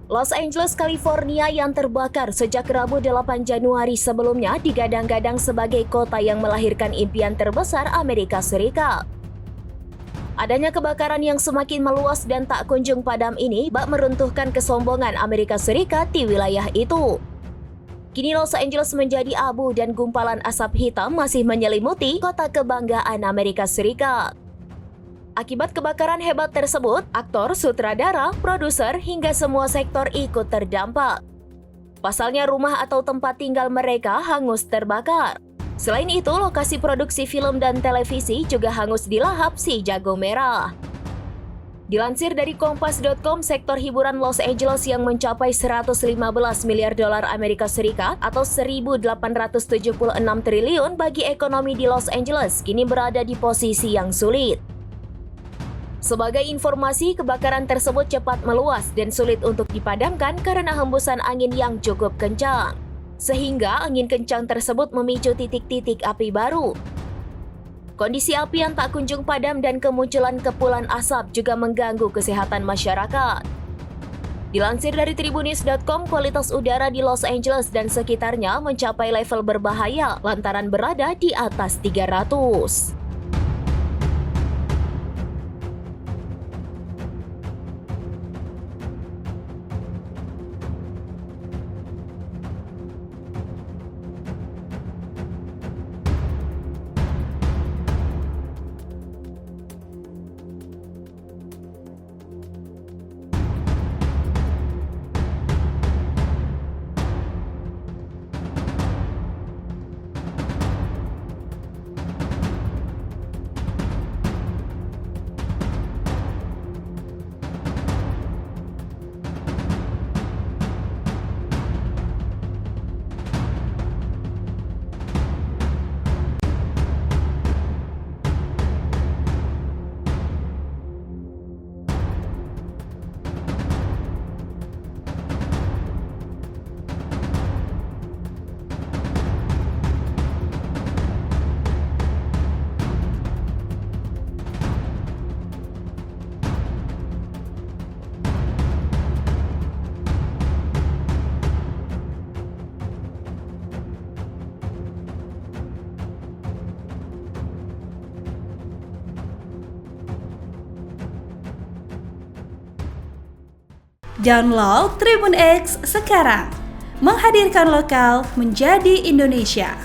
Los Angeles, California yang terbakar sejak Rabu 8 Januari sebelumnya digadang-gadang sebagai kota yang melahirkan impian terbesar Amerika Serikat. Adanya kebakaran yang semakin meluas dan tak kunjung padam ini bak meruntuhkan kesombongan Amerika Serikat di wilayah itu. Kini Los Angeles menjadi abu dan gumpalan asap hitam masih menyelimuti kota kebanggaan Amerika Serikat. Akibat kebakaran hebat tersebut, aktor, sutradara, produser, hingga semua sektor ikut terdampak. Pasalnya rumah atau tempat tinggal mereka hangus terbakar. Selain itu, lokasi produksi film dan televisi juga hangus dilahap si jago merah. Dilansir dari Kompas.com, sektor hiburan Los Angeles yang mencapai 115 miliar dolar Amerika Serikat atau 1.876 triliun bagi ekonomi di Los Angeles kini berada di posisi yang sulit. Sebagai informasi, kebakaran tersebut cepat meluas dan sulit untuk dipadamkan karena hembusan angin yang cukup kencang. Sehingga angin kencang tersebut memicu titik-titik api baru. Kondisi api yang tak kunjung padam dan kemunculan kepulan asap juga mengganggu kesehatan masyarakat. Dilansir dari Tribunnews.com, kualitas udara di Los Angeles dan sekitarnya mencapai level berbahaya lantaran berada di atas 300. Download Tribun X sekarang, menghadirkan lokal menjadi Indonesia.